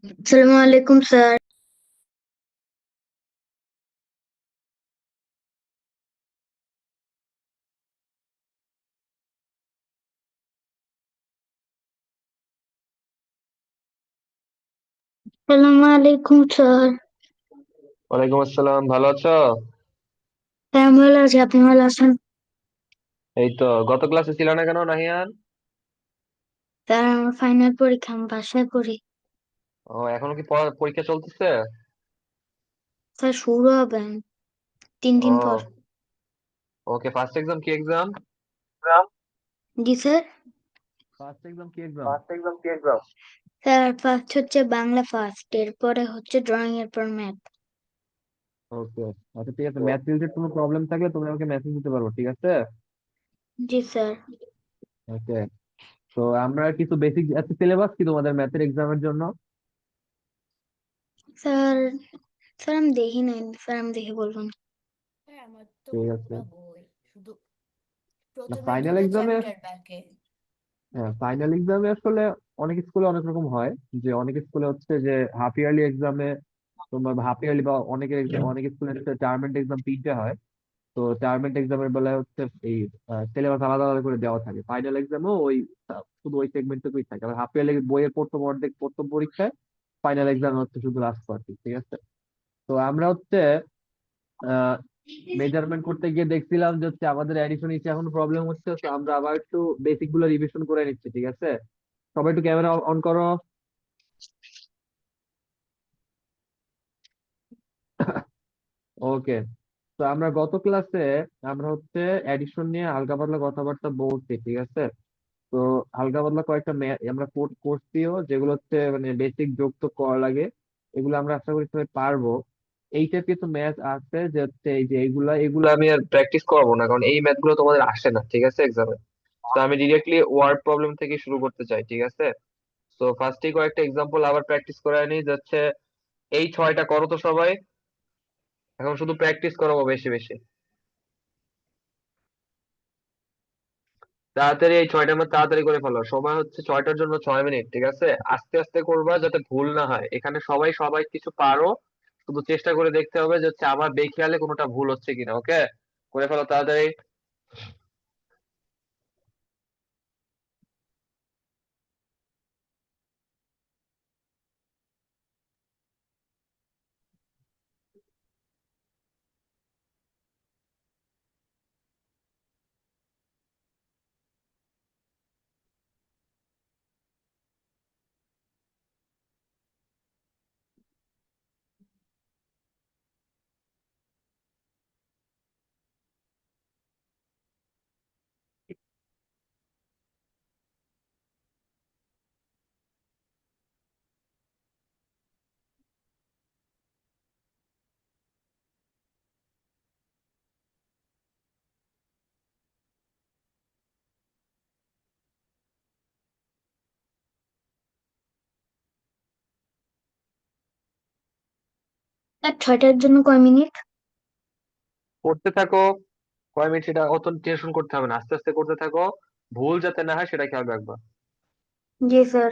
আসসালামু আলাইকুম স্যার। আসসালামু আলাইকুম স্যার। ওয়ালাইকুম আসসালাম, ভালো আছো? হ্যাঁ, আমি ভালো আছি, আপনি ভালো আছেন? এই তো, গত ক্লাসে ছিল না কেন নাহিয়ান? স্যার, আমার ফাইনাল পরীক্ষা, আমি বাসায় পড়ি। ও, এখনো কি পরীক্ষা চলতেছে? স্যার, শুরু হবে 3 দিন পর। ও, ওকে। ফার্স্ট এক্সাম কি এক্সাম? জি স্যার। ফার্স্ট এক্সাম কি এক্সাম? স্যার, ফার্স্ট হচ্ছে বাংলা ফার্স্ট, এরপরে হচ্ছে ড্রয়িং, এরপর ম্যাথ। ওকে। আচ্ছা, ঠিক আছে। ম্যাথ রিলেটেড কোনো প্রবলেম থাকলে তুমি আমাকে মেসেজ দিতে পারবো, ঠিক আছে? জি স্যার। ওকে। তো আমরা কিছু বেসিক, আচ্ছা, সিলেবাস কি তোমাদের ম্যাথের এক্সামের জন্য? স্যার, স্যার আমি দেখি নাই, স্যার আমি দেখে বলবো না। হ্যাঁ, আমার তো ঠিক আছে। পুরা বই, শুধু না, প্রথমের ফাইনাল দুইটা এক্সামে, চ্যাপ্টার বাকি। হ্যাঁ, ফাইনাল এক্সামে আসলে অনেক স্কুলে অনেক রকম হয়। যে অনেক স্কুলে হচ্ছে যে হাফ ইয়ারলি এক্সামে তোমার হাফ ইয়ারলি বা অনেক স্কুলে টার্ম এক্সাম তিনটে হয়। তো টার্মেট এক্সামের বেলায় হচ্ছে এই সিলেবাস আলাদা আলাদা করে দেওয়া থাকে। ফাইনাল এক্সামও ওই শুধু ওই সেগমেন্টটুকুই থাকে। আর হাফ ইয়ারলি বইয়ের প্রথম অর্ধেক প্রথম পরীক্ষায়, ফাইনাল এক্সাম হচ্ছে শুধু লাস্ট পার্টি, ঠিক আছে? তো আমরা হচ্ছে মেজারমেন্ট করতে গিয়ে দেখছিলাম যে হচ্ছে আমাদের অ্যাডিশন নিচে এখন প্রবলেম হচ্ছে। তো আমরা আবার একটু বেসিক গুলো রিভিশন করে নিচ্ছি, ঠিক আছে? সবাই একটু ক্যামেরা অন করো। ওকে। তো আমরা গত ক্লাসে আমরা হচ্ছে অ্যাডিশন নিয়ে হালকা পাতলা কথাবার্তা বলছি, ঠিক আছে? তো হালকা পাতলা কয়েকটা আমরা কোড করছিও, যেগুলো হচ্ছে মানে বেসিক যোগ তো করা লাগে। এগুলো আমরা আশা করি সবাই পারবো। এই টাইপের কিছু ম্যাথ আছে যে হচ্ছে এই যে এগুলা এগুলো আমি আর প্র্যাকটিস করবো না, কারণ এই ম্যাথ গুলো তোমাদের আসে না, ঠিক আছে, এক্সামে। তো আমি ডিরেক্টলি ওয়ার্ড প্রবলেম থেকে শুরু করতে চাই, ঠিক আছে? তো ফার্স্টেই কয়েকটা এক্সাম্পল আবার প্র্যাকটিস করায় নিই যাচ্ছে। এই ছয়টা করো তো সবাই। এখন শুধু প্র্যাকটিস করাবো বেশি বেশি। তাড়াতাড়ি এই ছয়টার মধ্যে তাড়াতাড়ি করে ফেলো। সময় হচ্ছে ছয়টার জন্য 6 মিনিট, ঠিক আছে? আস্তে আস্তে করবা যাতে ভুল না হয়। এখানে সবাই সবাই কিছু পারো, শুধু চেষ্টা করে দেখতে হবে যে হচ্ছে আমার বেখেয়ালে কোনোটা ভুল হচ্ছে কিনা। ওকে, করে ফেলো তাড়াতাড়ি। স্যার, 6টার জন্য কয় মিনিট? করতে থাকো। কয় মিনিট সেটা অত টেনশন করতে হবে না, আস্তে আস্তে করতে থাকো। ভুল যাতে না হয় সেটা খেয়াল রাখবা। জি স্যার।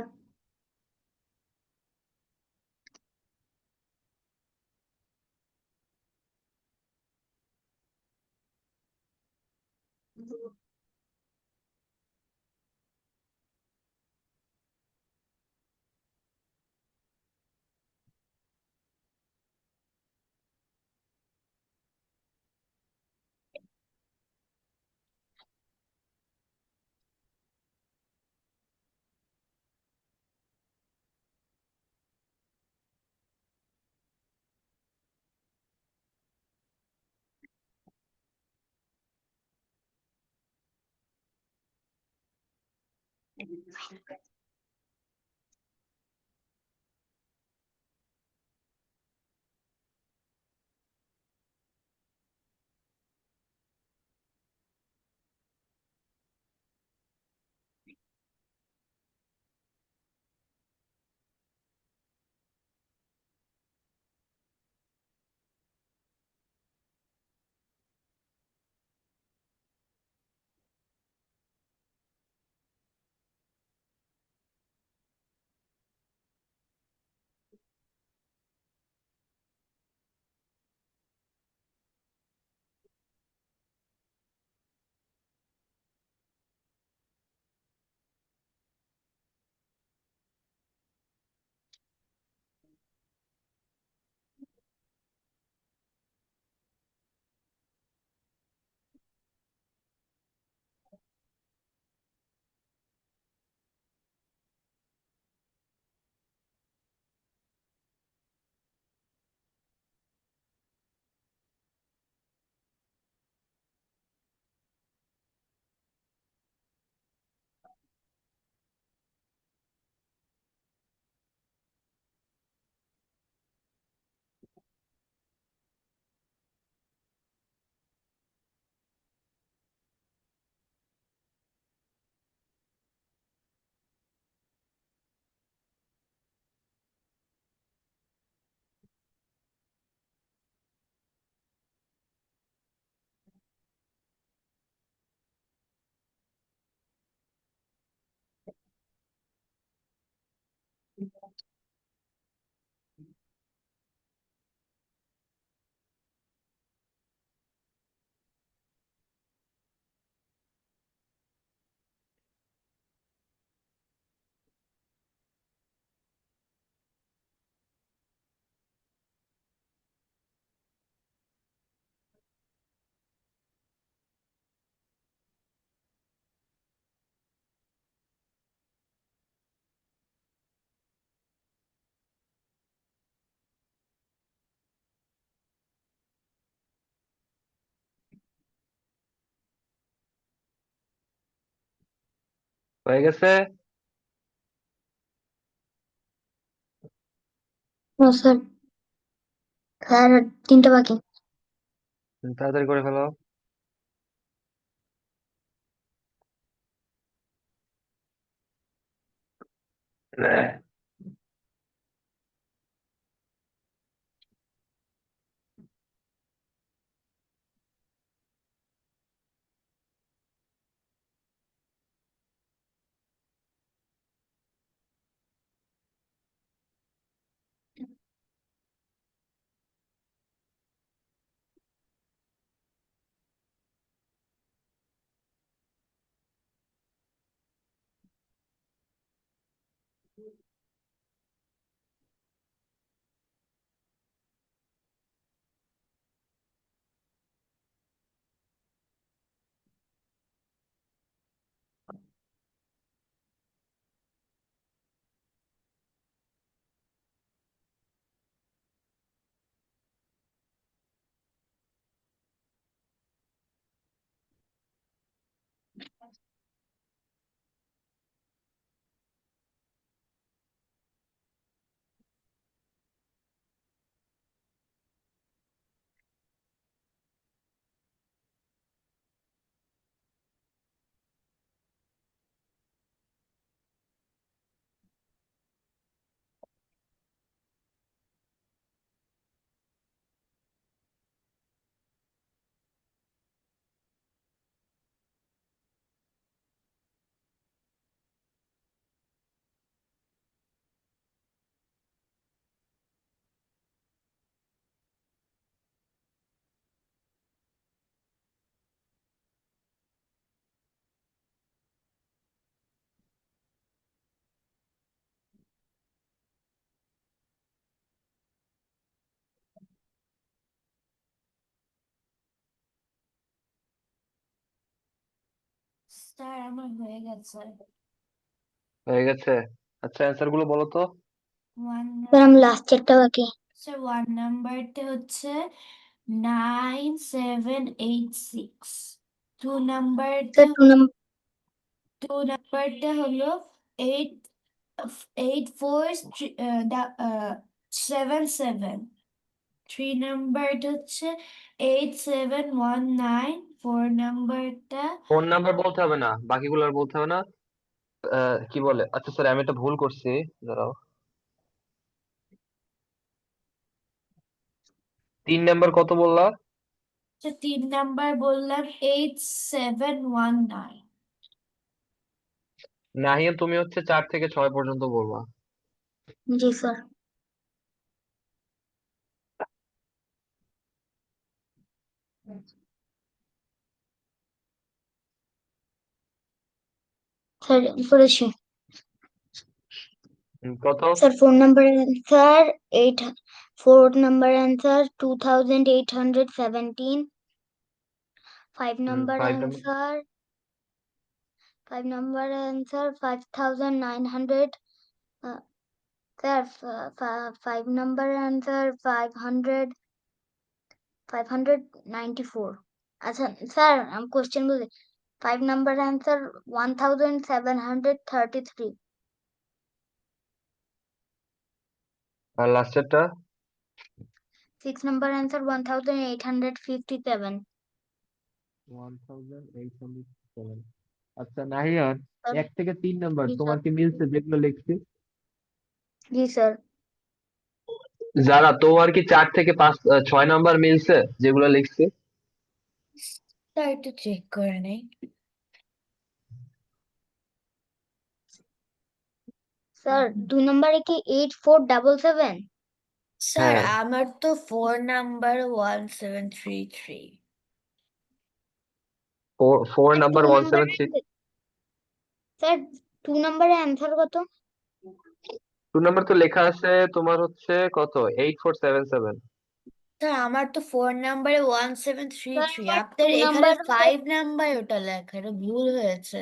হয়ে গেছে? ও স্যার, স্যার তিনটা বাকি। তাড়াতাড়ি করে ফেলো। স্যার আমার হয়ে গেছে। হয়ে গেছে? আচ্ছা, অ্যান্সার গুলো বলো তো। ওয়ান স্যার আমি লাস্ট একটা বাকি। স্যার ওয়ান নাম্বারটা হচ্ছে 9786। টু নাম্বারটা স্যার হলো 8477। থ্রি নাম্বারটা হচ্ছে 8719। ফোর নাম্বারটা ফোন নাম্বার বলতে হবে না, বাকিগুলো আর বলতে হবে না। কি বলে, আচ্ছা স্যার আমি একটা ভুল করছি, দাঁড়াও। 3 নাম্বার কত বললা? তিন নাম্বার বললাম 8719। নাহিয়ান তুমি হচ্ছে 4 থেকে 6 পর্যন্ত বলবা। জি স্যার। স্যার করেছি। কত? Sir four number answer 2817। Five number 5 number. Answer 5900। Sir five number answer 594। আচ্ছা স্যার আমি কোশ্চেন বলি। Five number answer 1733। আর লাস্টেরটা? Six number answer 1857। 1807। আচ্ছা নাহিয়ান, স্যার 1 থেকে 3 নাম্বার জি তোমার স্যার। কি মিলছে যেগুলো লিখছি? জি স্যার। যারা তোমার কি 4 থেকে 6 নাম্বার মিলছে যেগুলো লিখছি? স্যার একটু চেক করে নেই। স্যার 2 নম্বরে কি 8477? স্যার হ্যাঁ, আমার তো four number 1733। Four sir two number number 173। Sir 2 নম্বরে অ্যান্সার কত? 2 নাম্বার তো লেখা আছে তোমার হচ্ছে কত, 8477। স্যার আমার তো ফোর নাম্বারে one seven three sir three আমার টু আপনার এখানে নাম্বার ফাইভ নাম্বার ওটা লেখা, এটা ভুল হয়েছে।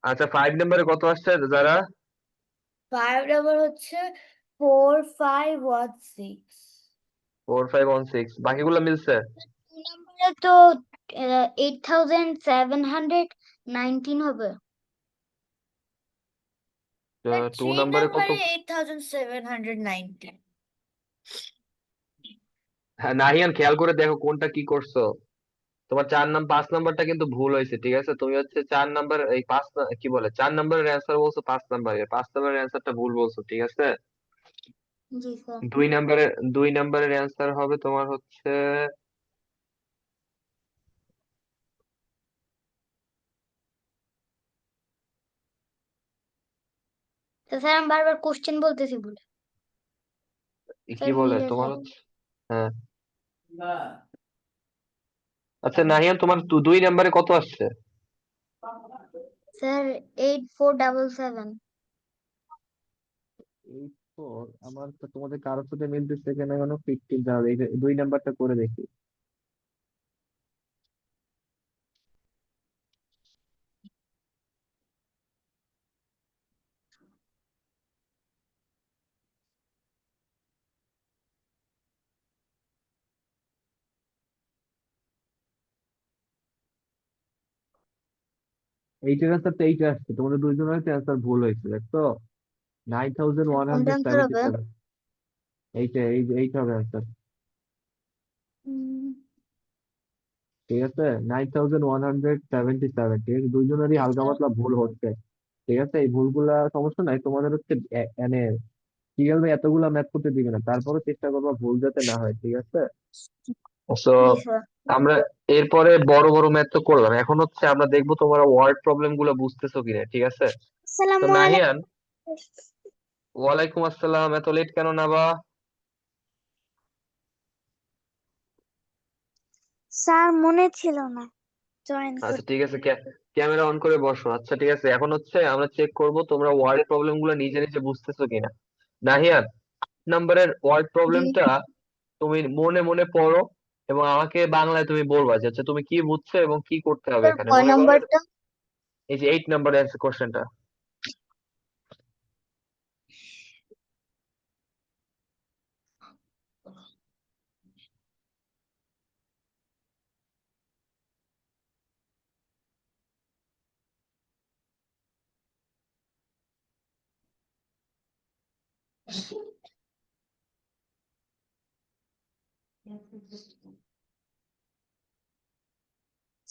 আচ্ছা 5 নাম্বারে কত আসছে যারা? ফাইভ নাম্বার হচ্ছে 4516। 4516, বাকিগুলো মিলছে? 2 নম্বরে তো 8719 হবে। টু 3 নাম্বারে কত? নাম্বারে 8790। হ্যাঁ নাহিয়ান, খেয়াল করে দেখো কোনটা কি করছো। তোমার 5 নাম্বারটা কিন্তু ভুল হয়েছে, ঠিক আছে? তুমি হচ্ছে 4 নাম্বার, এই কি বলে, 4 নাম্বারের অ্যান্সার বলছো 5 নাম্বারের, 5 নাম্বারের অ্যান্সারটা ভুল বলছো, ঠিক আছে? জি স্যার। 2 নাম্বারের অ্যান্সার হবে তোমার হচ্ছে, তো স্যার আমি বারবার কোশ্চেন বলতেছি বলে কি স্যার বলে মিলে তোমার স্যার। হচ্ছে, হ্যাঁ। আচ্ছা নাহিয়ান, তোমার 2 নাম্বারে কত আসছে? স্যার 8477। 8 4, আমার তো তোমাদের কারোর সাথে মিলতেছে কিনা কোনো 15, দাঁড়াও এই 2 নাম্বারটা করে দেখি। এইটার অ্যান্সারটা এইটা আসছে, তোমাদের দুইজনের অ্যান্সার ভুল হয়েছে, দেখছো? নাইন থাউজেন্ড স্যার ওয়ান কোনটা হান্ড্রেড আনসার সেভেন্টি হবে? সেভেন এইটা হবে অ্যান্সার, উম, ঠিক আছে? 9177, ঠিক আছে? দুইজনেরই জি হালকা স্যার। পাতলা ভুল হচ্ছে, ঠিক আছে? এই ভুলগুলা সমস্যা নাই, তোমাদের হচ্ছে মানে সিরিয়াল ভাই এতগুলা ম্যাথ করতে দিবে না, তারপরও চেষ্টা করবা ভুল যাতে না হয়, ঠিক আছে? তো জি স্যার। আমরা এরপরে বড় বড় ম্যাথ তো করলাম, এখন হচ্ছে আমরা দেখবো তোমরা ওয়ার্ড প্রবলেম গুলো বুঝতেছো কিনা, ঠিক আছে? তো আসসালামু নাহিয়ান, আলাইকুম। ওয়ালাইকুম আসসালাম, এত লেট কেন না বা? স্যার মনে ছিল না জয়েন আচ্ছা করতে। ঠিক আছে, ক্যামেরা অন করে বসো। আচ্ছা ঠিক আছে, এখন হচ্ছে আমরা চেক করব তোমরা ওয়ার্ড প্রবলেম গুলো নিজে নিজে বুঝতেছো কিনা। নাহিয়ান, নাম্বারের ওয়ার্ড জি প্রবলেমটা তুমি মনে মনে পড়ো, এবং আমাকে বাংলায় তুমি বলবা যে আচ্ছা তুমি কি বুঝছো এবং কি করতে হবে স্যার, এখানে, কয় মনে করো। নাম্বারটা? এই যে 8 নাম্বারের কোশ্চেনটা।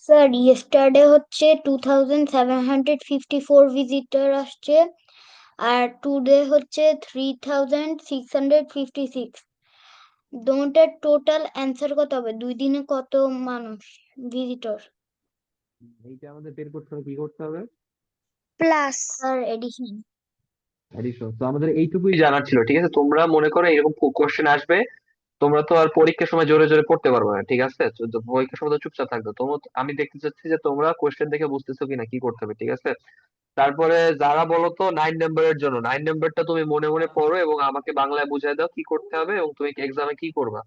স্যার ইয়েস্টারডে হচ্ছে 2754 ভিজিটর আসছে, আর টুডে হচ্ছে 3656। দুটার টোটাল অ্যান্সার কত হবে? 2 দিনে কত মানুষ ভিজিটর? এইটা আমাদের বের করতে হবে, কি করতে হবে? Plus sir addition. অ্যাডিশন। তো আমাদের এইটুকুই জানার ছিল, ঠিক আছে? তোমরা মনে করো এরকম কোশ্চেন আসবে, তোমরা তো আর পরীক্ষার সময় জোরে জোরে পড়তে পারবে না, ঠিক আছে? তো পরীক্ষার সময় তো চুপচাপ থাকবে তোমরা। আমি দেখতে চাচ্ছি যে তোমরা কোশ্চেন দেখে বুঝতেছো কিনা কি করতে হবে, ঠিক আছে? তারপরে যারা বলো তো 9 নাম্বারের জন্য, 9 নাম্বারটা তুমি মনে মনে পড়ো এবং আমাকে বাংলায় বুঝাই দাও কি করতে হবে এবং তুমি এক্সামে কি করবা।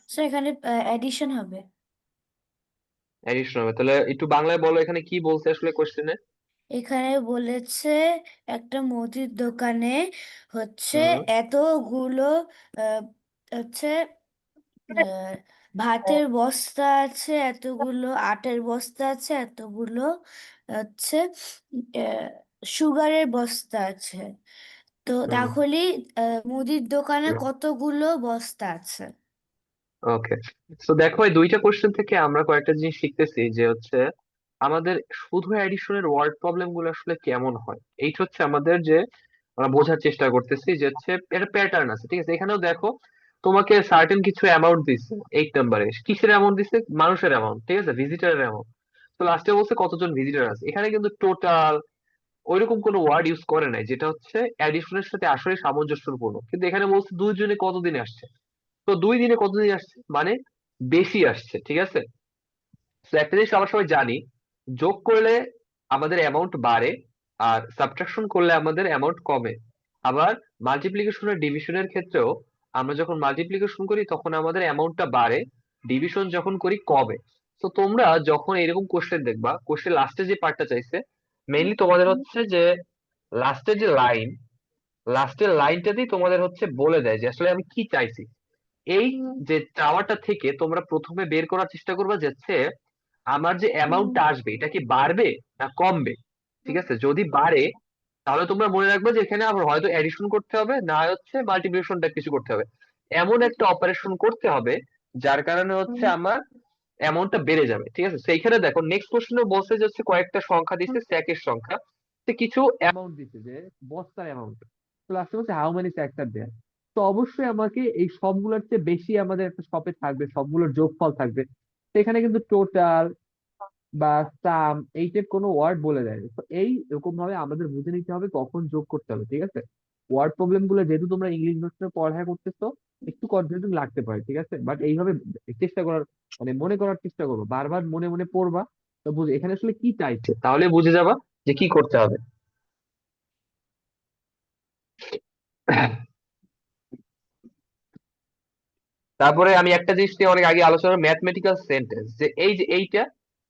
স্যার এখানে এডিশন হবে। অ্যাডিশন হবে, তাহলে একটু বাংলায় বলো এখানে কি বলছে আসলে কোশ্চেনে। এখানে বলেছে একটা মুদির দোকানে হচ্ছে হুম। এতগুলো আহ, হচ্ছে আহ, ভাতের বস্তা আছে, এতগুলো আটের বস্তা আছে, এতগুলো হচ্ছে সুগারের বস্তা আছে। তো হুম। তাহলে মুদির দোকানে কতগুলো বস্তা আছে? ওকে, তো দেখো এই দুইটা কোশ্চেন থেকে আমরা কয়েকটা জিনিস শিখতেছি, যে হচ্ছে আমাদের শুধু অ্যাডিশনের ওয়ার্ড প্রবলেম গুলো আসলে কেমন হয়, এইটা হচ্ছে আমাদের যে আমরা বোঝার চেষ্টা করতেছি, যে হচ্ছে একটা প্যাটার্ন আছে, ঠিক আছে? এখানেও দেখো তোমাকে সার্টেন কিছু অ্যামাউন্ট দিচ্ছে, 8 নাম্বারে কিসের অ্যামাউন্ট দিচ্ছে? মানুষের অ্যামাউন্ট, ঠিক আছে? ভিজিটারের অ্যামাউন্ট। তো লাস্টে বলছে কতজন ভিজিটার আছে, এখানে কিন্তু টোটাল ওইরকম কোনো ওয়ার্ড ইউজ করে নাই যেটা হচ্ছে অ্যাডিশনের সাথে আসলে সামঞ্জস্যপূর্ণ, কিন্তু এখানে বলছে দুইজনে কতদিনে আসছে। তো 2 দিনে কতদিন আসছে মানে বেশি আসছে, ঠিক আছে? তো একটা জিনিস আমরা সবাই জানি, যোগ করলে আমাদের অ্যামাউন্ট বাড়ে, আর সাবট্রাকশন করলে আমাদের অ্যামাউন্ট কমে। আবার মাল্টিপ্লিকেশন আর ডিভিশনের ক্ষেত্রেও আমরা যখন মাল্টিপ্লিকেশন করি তখন আমাদের অ্যামাউন্টটা বাড়ে, ডিভিশন যখন করি কমে। তো তোমরা যখন এরকম কোশ্চেন দেখবা, কোশ্চেন লাস্টে যে পার্টটা চাইছে, মেইনলি তোমাদের হচ্ছে যে লাস্টের যে লাইন, লাস্টের লাইনটাতেই তোমাদের হচ্ছে বলে দেয় যে আসলে আমি কি চাইছি। এই যে চাওয়াটা থেকে তোমরা প্রথমে বের করার চেষ্টা করবা যাচ্ছে আমার যে অ্যামাউন্টটা আসবে এটা কি বাড়বে না কমবে। ঠিক আছে, যদি বাড়ে তাহলে তোমরা মনে রাখবে যে এখানে আবার হয়তো এডিশন করতে হবে, না হচ্ছে মাল্টিপ্লিকেশন টাইপ কিছু করতে হবে। এমন একটা অপারেশন করতে হবে যার কারণে হচ্ছে আমার অ্যামাউন্টটা বেড়ে যাবে। ঠিক আছে, সেইখানে দেখো নেক্সট কোশ্চেনে বলছে যে হচ্ছে কয়েকটা সংখ্যা দিচ্ছে, স্যাকের সংখ্যা, তো কিছু অ্যামাউন্ট দিচ্ছে যে বস্তার অ্যামাউন্ট। তো লাস্টে বলছে হাউ মেনি স্যাকস আর দেয়ার। তো অবশ্যই আমাকে এই সবগুলোর চেয়ে বেশি আমাদের একটা শপে থাকবে, সবগুলোর যোগফল থাকবে। তো এখানে কিন্তু টোটাল বা সাম এই টাইপ কোনো ওয়ার্ড বলে দেয় তো এই এরকম ভাবে আমাদের বুঝে নিতে হবে কখন যোগ করতে হবে। ঠিক আছে, ওয়ার্ড প্রবলেম গুলো যেহেতু তোমরা ইংলিশ নোটসে পড়ালেখা করতেছো একটু কনফিউজিং লাগতে পারে। ঠিক আছে, বাট এইভাবে চেষ্টা করার মানে মনে করার চেষ্টা করবো, বারবার মনে মনে পড়বা। তো বুঝে এখানে আসলে কি চাইছে তাহলে বুঝে যাবা যে কি করতে হবে। তারপরে আমি একটা জিনিস নিয়ে অনেক আগে আলোচনা, ম্যাথমেটিক্যাল সেন্টেন্স, যে এই যে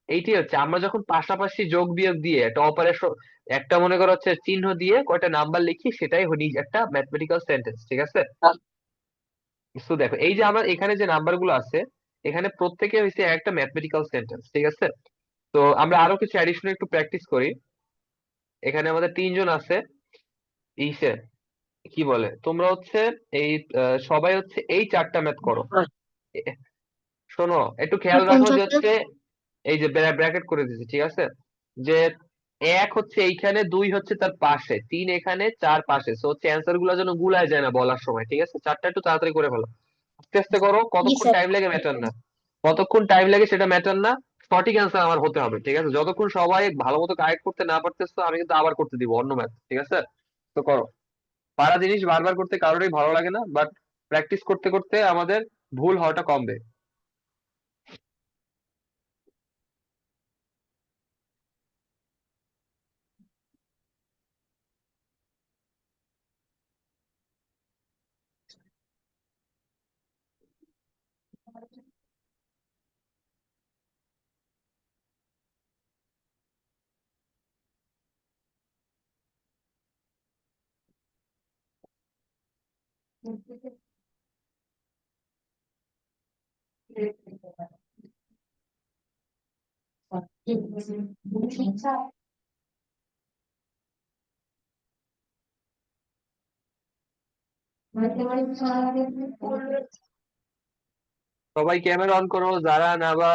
এইটাই হচ্ছে আমরা যখন পাশাপাশি যোগ বিয়োগ দিয়ে একটা অপারেশন, একটা মনে করো হচ্ছে চিহ্ন দিয়ে কয়টা নাম্বার লিখি, সেটাই একটা ম্যাথমেটিক্যাল সেন্টেন্স। ঠিক আছে, তো দেখো এই যে আমার এখানে যে নাম্বার গুলো আছে, এখানে প্রত্যেকে হচ্ছে একটা ম্যাথমেটিক্যাল সেন্টেন্স। ঠিক আছে, তো আমরা আরো কিছু অ্যাডিশনাল একটু প্র্যাকটিস করি। এখানে আমাদের তিনজন আছে ইসে, কি বলে তোমরা হচ্ছে এই সবাই হচ্ছে এই চারটা ম্যাথ করো। শোনো, একটু খেয়াল কোন রাখো যে চারটা? হচ্ছে এই যে ব্র্যাকেট করে দিয়েছি। ঠিক আছে, যে এক হচ্ছে এইখানে, দুই হচ্ছে তার পাশে, তিন এখানে, চার পাশে। সো হচ্ছে অ্যান্সার গুলো যেন গুলায় যায় না বলার সময়। ঠিক আছে, চারটা একটু তাড়াতাড়ি করে ফেলো, আস্তে আস্তে করো। জি কতক্ষণ স্যার। টাইম লাগে ম্যাটার না, কতক্ষণ টাইম লাগে সেটা ম্যাটার না, সঠিক অ্যান্সার আমার হতে হবে। ঠিক আছে, যতক্ষণ সবাই ভালো মতো কারেক্ট করতে না পারতেছো আমি কিন্তু আবার করতে দিব অন্য ম্যাথ। ঠিক আছে, তো করো। পারা জিনিস বারবার করতে কারোরই ভালো লাগে না, বাট প্র্যাকটিস করতে করতে আমাদের ভুল হওয়াটা কমবে। সবাই ক্যামেরা অন করো, যারা নাবা।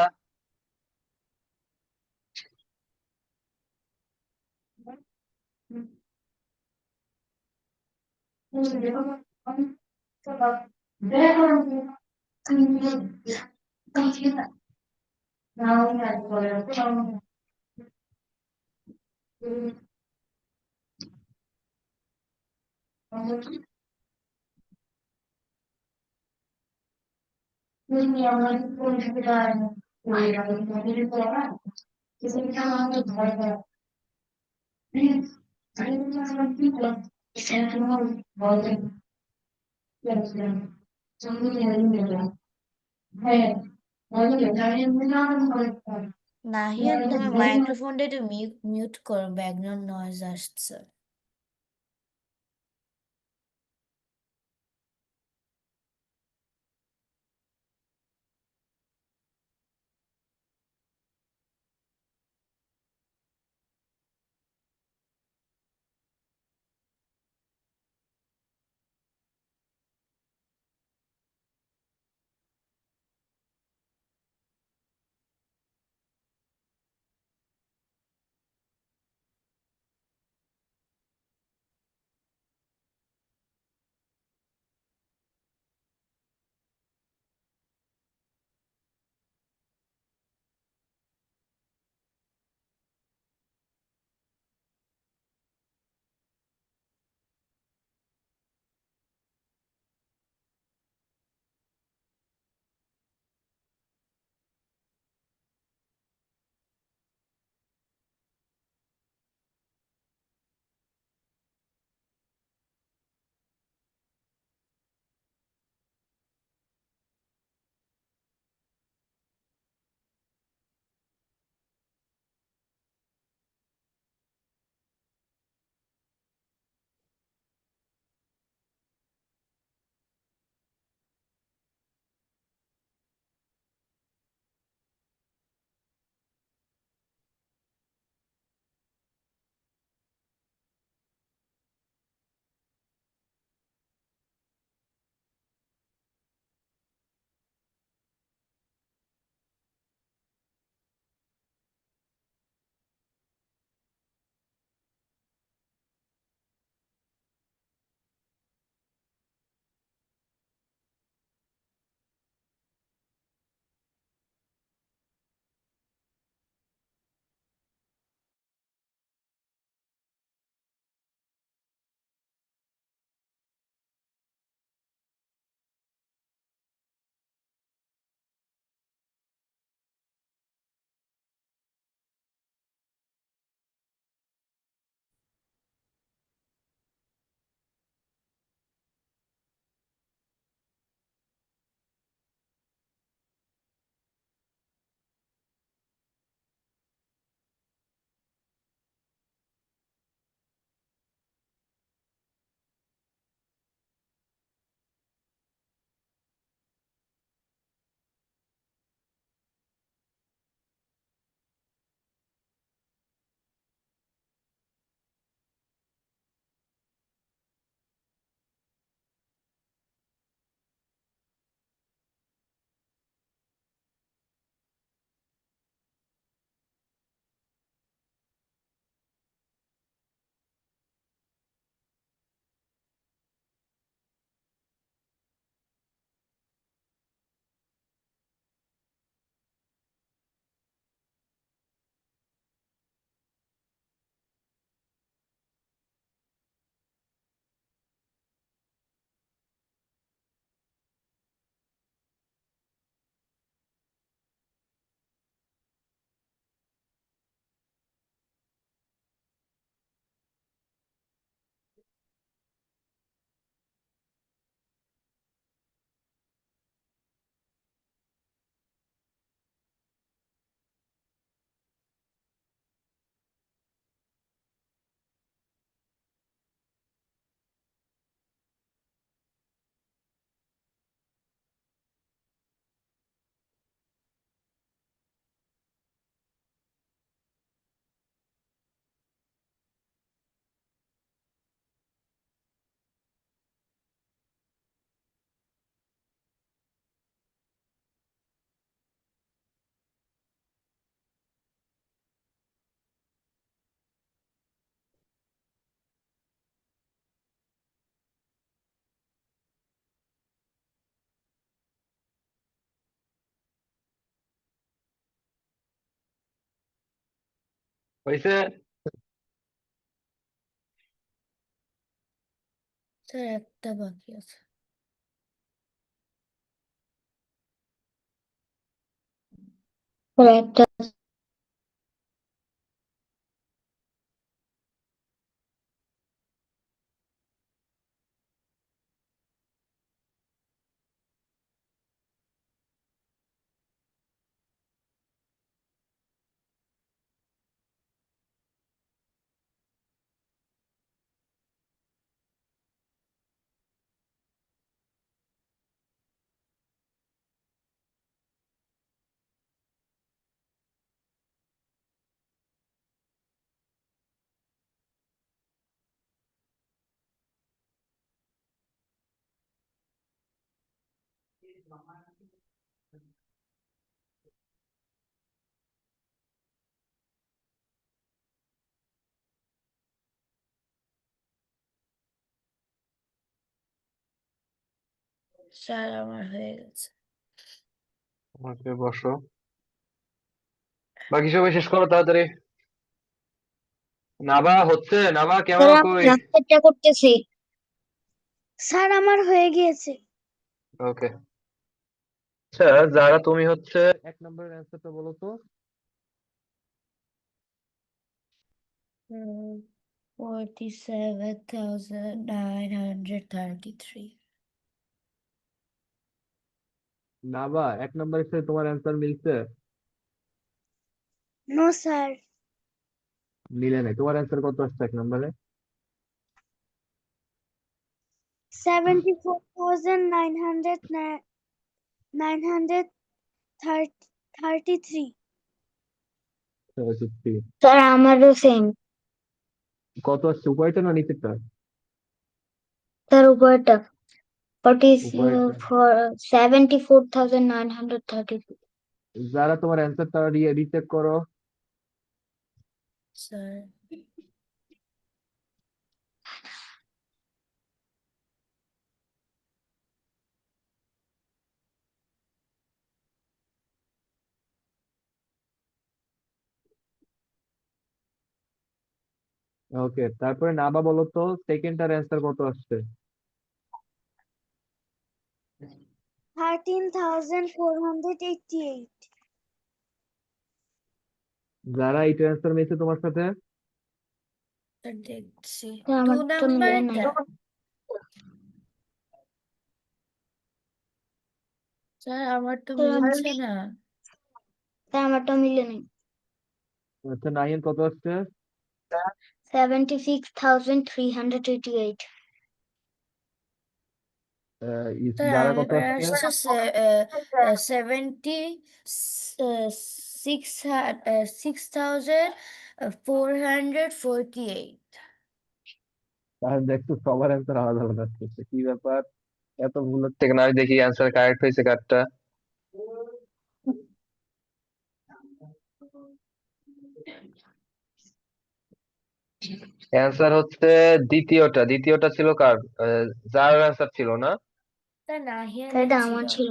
নাহিয়ান, তোমার মাইক্রোফোনটা একটু মিউট করো, ব্যাকগ্রাউন্ড নয়েজ আসছে। হয়েছে? স্যার একটা বাকি আছে। স্যার একটা স্যার আমার হয়ে গেছে। ওকে, বসো। বাকি সবাই শেষ করো তাড়াতাড়ি। নাবা হচ্ছে? নাবা স্যার ক্যামেরা আমি কই? লাস্টেরটা করতেছি। স্যার আমার হয়ে গিয়েছে। ওকে, আচ্ছা যারা তুমি হচ্ছে 1 নম্বরের অ্যান্সারটা বলো তো। 47,933। নাবা 1 নম্বরের সাথে তোমার অ্যান্সার মিলছে? No sir. মিলে নাই। তোমার অ্যান্সার কত আসছে 1 নম্বরে? 74,933। 73। স্যার আমারও সেম। কত আসছে, উপরেরটা না নিচেরটা? স্যার উপরেরটা উপরেরটা। 74,933। যারা তোমার অ্যান্সারটা রিচেক করো। স্যার ওকে, তারপরে নাবা বলো তো সেকেন্ডটার অ্যান্সার কত আসছে? 13,488। যারা এইটার অ্যান্সার মিলছে তোমার সাথে? স্যার দেখছি স্যার 2 আমার তো মিলে নাই। নাম্বারটা। স্যার আমার তো স্যার মিলছে না। আমার তো মিলে নাই। আচ্ছা, নাহিয়ান কত আসছে? 76,388। স্যার যারা কত আমার আসছে? আসছে 6,448। তাহলে দেখছো সবার অ্যান্সার আলাদা আলাদা আসছে, কি ব্যাপার? এত ভুল হচ্ছে কেন? আমি দেখি অ্যান্সার কারেক্ট হয়েছে কারটা। অ্যান্সার হচ্ছে দ্বিতীয়টা। দ্বিতীয়টা ছিল কার? যার অ্যান্সার ছিল না? স্যার স্যার নাহিয়ানের এটা ছিল। আমার ছিল।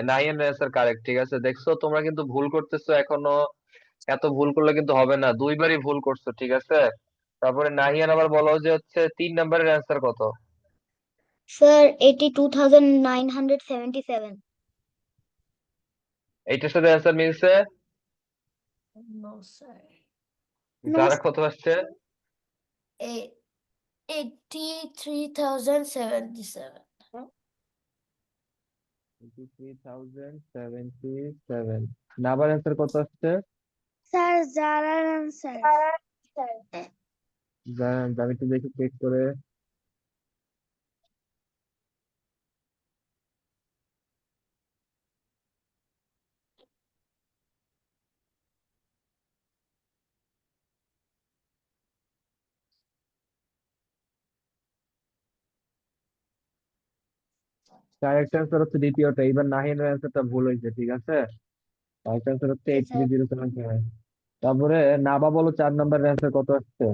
Nahiyan answer correct. ঠিক আছে, দেখছো তোমরা কিন্তু ভুল করতেছো এখনো। এত ভুল করলে কিন্তু হবে না, দুইবারই ভুল করছো, ঠিক আছে? তারপরে নাহিয়ান আবার বলো যে হচ্ছে 3 নম্বরের অ্যান্সার কত? স্যার 82,977। এইটার সাথে অ্যান্সার মিলছে? No sir. নো যারা কত আসছে? 83,077। 83,077। নাবার অ্যান্সার কত আসছে? স্যার জারার আনসার। আমি একটু দেখি চেক করে। কারেক্ট অ্যান্সার হচ্ছে দ্বিতীয়টা। এবার নাহিনের অ্যান্সারটা ভুল হয়েছে, ঠিক আছে? কারেক্ট অ্যান্সার হচ্ছে 83,077। তারপরে নাবা বলো 4 নম্বরের অ্যান্সার কত আসছে?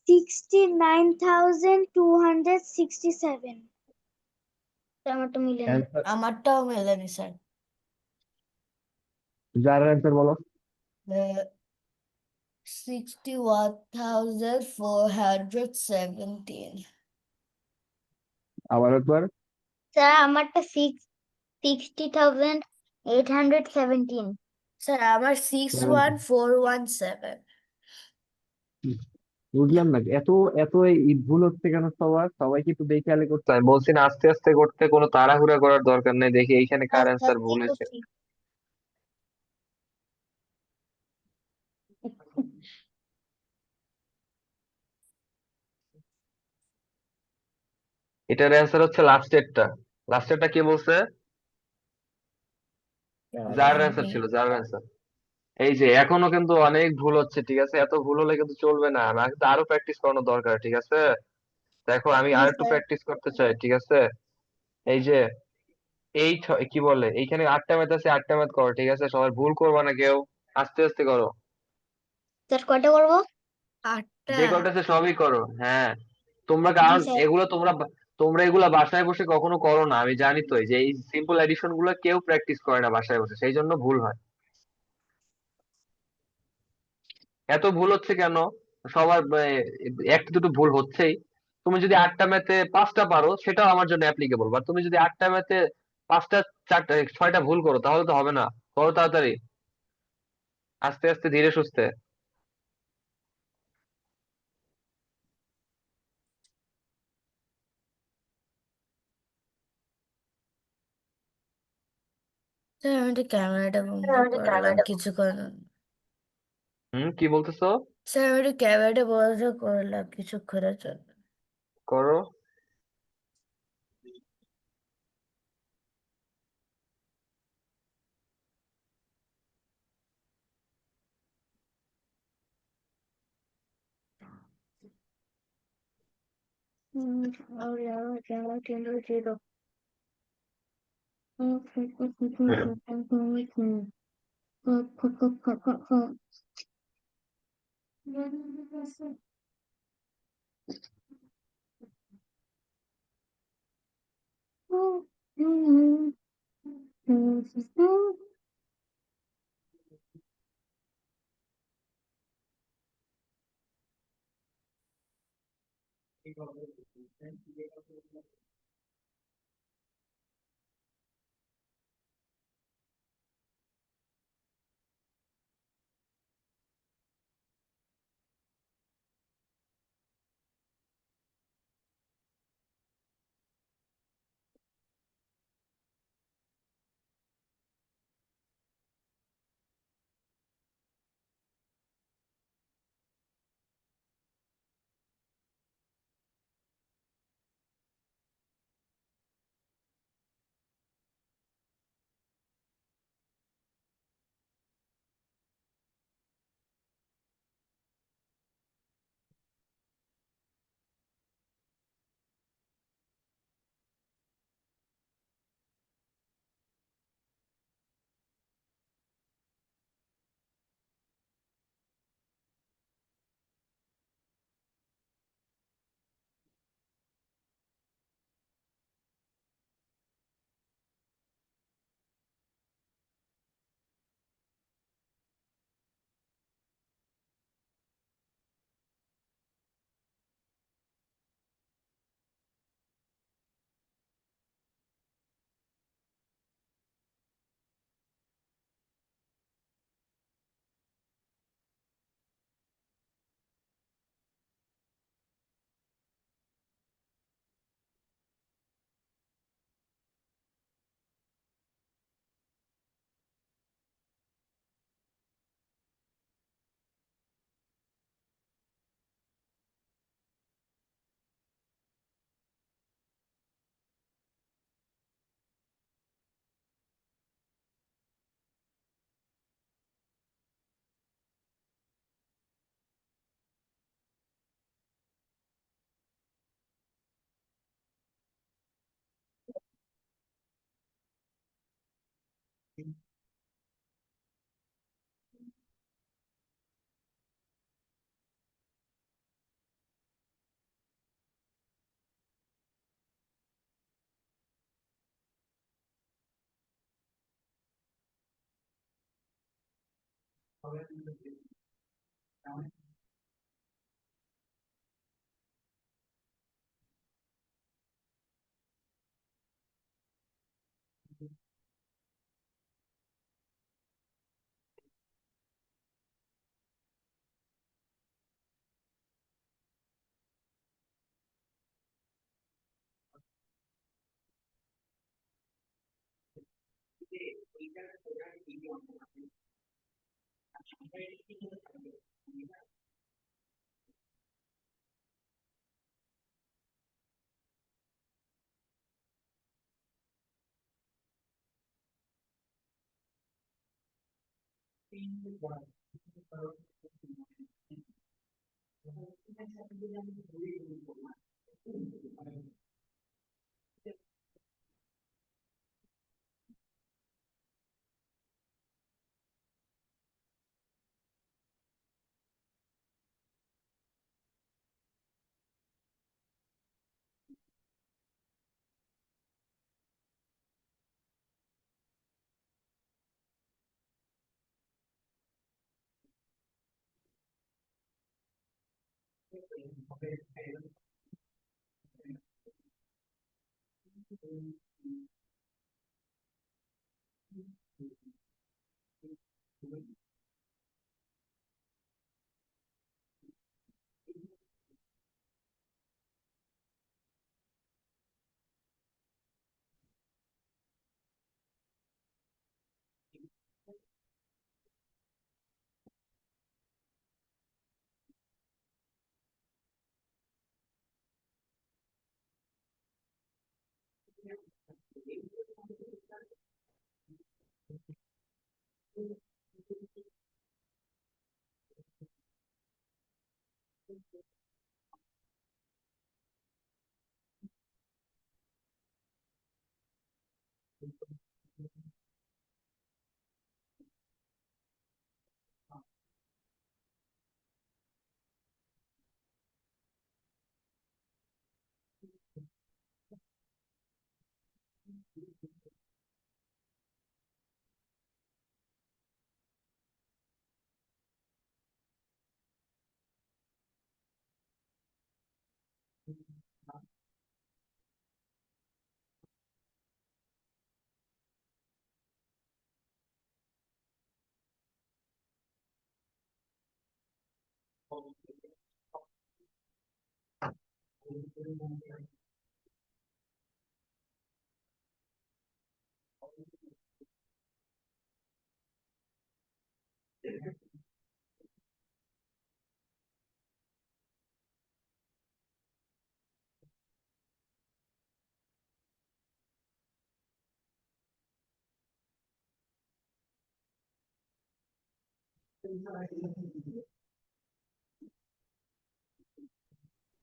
69,267। আমার তো মিলে নাই। অ্যান্সার আমারটাও মেলেনি স্যার। যার অ্যান্সার বলো। 61,417। আবার একবার। স্যার আমারটা 60,817। স্যার আমার সিক্স হ্যাঁ, ওয়ান ফোর ওয়ান সেভেন বুঝলাম না এত এত এই ভুল হচ্ছে কেন সবার, সবাইকে একটু দেখে আলে করতে হয়, বলছি না আস্তে আস্তে করতে, কোনো তাড়াহুড়া করার দরকার নেই, দেখি এইখানে কার আচ্ছা অ্যান্সার ভুল ঠিক হয়েছে। আছে। এটার অ্যান্সার হচ্ছে লাস্টেরটা। লাস্টেরটা কে বলছে? যার অ্যান্সার আমি। ছিল, যার অ্যান্সার। এই যে এখনো কিন্তু অনেক ভুল হচ্ছে, ঠিক আছে? এত ভুল হলে কিন্তু চলবে না, আমার কিন্তু আরো প্র্যাকটিস করানো দরকার, ঠিক আছে? দেখো আমি জি আর একটু স্যার। প্র্যাকটিস করতে চাই, ঠিক আছে? এই যে কি বলে, এইখানে 8টা ম্যাথ আছে, 8টা ম্যাথ করো, ঠিক আছে? সবাই ভুল করবা না কেউ, আস্তে আস্তে করো। স্যার কয়টা করবো? 8টা। যে কয়টা আছে সবই করো, হ্যাঁ। তোমরা জি কারণ স্যার। এগুলো তোমরা এগুলা বাসায় বসে কখনো করো না, আমি জানি তো, এই যে এই সিম্পল এডিশন গুলো কেউ প্র্যাকটিস করে না বাসায় বসে, সেই জন্য ভুল হয়। এত ভুল হচ্ছে কেন? সবার একটা দুটো ভুল হচ্ছেই। তুমি যদি 8টা ম্যাথে 5টা পারো, সেটাও আমার জন্য অ্যাপ্লিকেবল, বা তুমি যদি 8টা ম্যাথে 5টা 4টা 6টা ভুল করো, তাহলে তো হবে না। করো তাড়াতাড়ি, আস্তে আস্তে ধীরে সুস্থে। স্যার আমি তো ক্যামেরাটা বন্ধ করলাম কিছুক্ষণ। কি বলতেছো? স্যার আমি তো ক্যামেরাটা বন্ধ করলাম কিছুক্ষণের জন্য। করো। জিরো।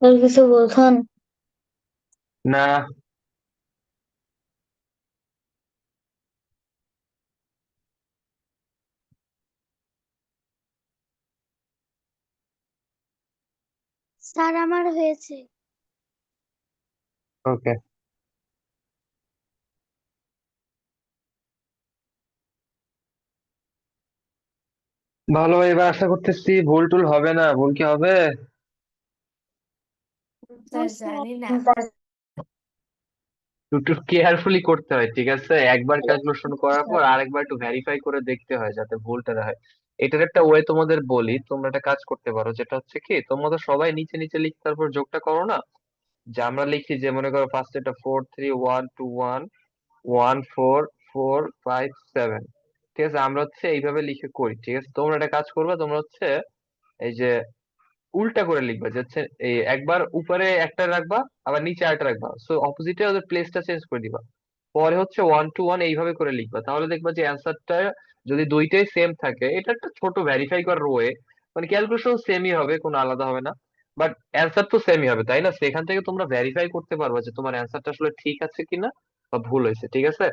আর কিছু বলছেন? না, স্যার আমার হয়েছে। ওকে, ভালো। এবার আশা করতেছি ভুল টুল হবে না। ভুল কি হবে? স্যার জানি না। একটু কেয়ারফুলি করতে হয়, ঠিক আছে? একবার ক্যালকুলেশন করার পর আরেকবার একটু ভেরিফাই করে দেখতে হয় যাতে ভুলটা না হয়। এটার একটা ওয়ে তোমাদের বলি, তোমরা একটা কাজ করতে পারো, যেটা হচ্ছে কি, তোমরা সবাই নিচে নিচে লিখে তারপর যোগটা করো না। যে আমরা লিখি, যে মনে করো ফার্স্ট এটা 4 3 1 2 1 1 4 4 5 7, ঠিক আছে? আমরা হচ্ছে এইভাবে লিখে করি, ঠিক আছে? তোমরা একটা কাজ করবে, তোমরা হচ্ছে এই যে উল্টা করে লিখবা, যে হচ্ছে এই একবার উপরে একটা রাখবা, আবার নিচে আরেকটা রাখবা, সো অপোজিটে ওদের প্লেসটা চেঞ্জ করে দিবা। পরে হচ্ছে 1 to 1 এইভাবে করে লিখবা, তাহলে দেখবা যে অ্যান্সারটা যদি দুইটাই সেম থাকে, এটা একটা ছোট ভেরিফাই করার ওয়ে, মানে ক্যালকুলেশন সেমই হবে, কোনো আলাদা হবে না, বাট অ্যান্সার তো সেমই হবে, তাই না? সেখান থেকে তোমরা ভেরিফাই করতে পারবা যে তোমার অ্যান্সারটা আসলে ঠিক আছে কিনা বা ভুল হয়েছে, ঠিক আছে?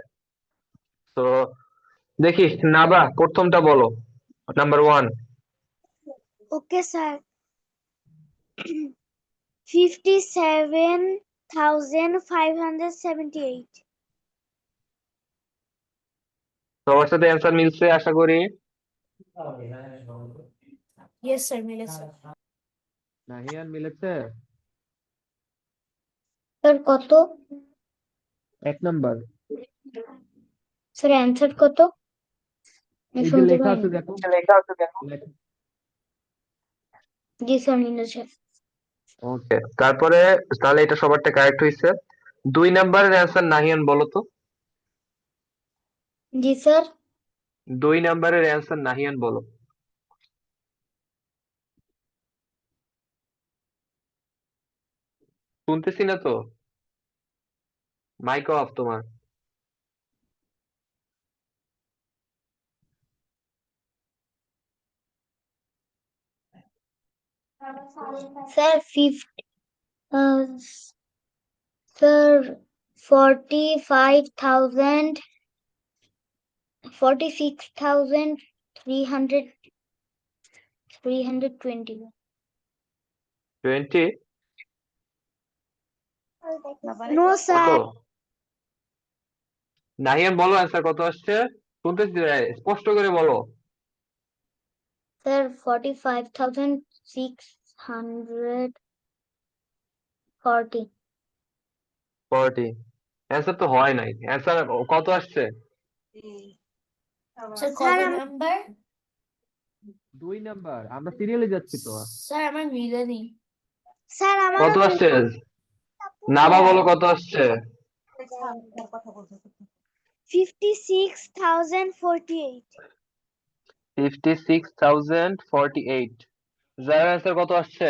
তো দেখি, নাবা প্রথমটা বলো, নাম্বার 1। Okay sir. 57,578। সবার সাথে অ্যান্সার মিলছে আশা করি। Yes, sir, মিলেছে। নাহিয়ান মিলেছে? স্যার কত? 1 নাম্বার। স্যার অ্যান্সার কত? আমি এই যে শুনতে লেখা আছে পাইনি। দেখো, জি স্যার মিলেছে। ওকে, তারপরে তাহলে এটা সবারটা কারেক্ট হয়েছে। 2 নাম্বারের অ্যান্সার নাহিয়ান বলো তো। জি স্যার। 2 নাম্বারের অ্যান্সার নাহিয়ান বলো। শুনতেছি না তো, মাইক অফ তোমার। Sir sir 45,000 46,320 20? নো কত? স্যার। নাহিয়ান বলো অ্যান্সার কত আসছে, শুনতেছি, স্পষ্ট করে বলো। স্যার 45,640 40? অ্যান্সার তো হয় নাই, অ্যান্সার কত আসছে? স্যার স্যার কত নাম্বার? 2 নাম্বার, আমরা সিরিয়ালে যাচ্ছি তো। স্যার আমার মিলেনি। স্যার কত আমারও আসছে? নাবা স্যার বলো কত আসছে? 56,048 56,048। যার অ্যান্সার কত আসছে?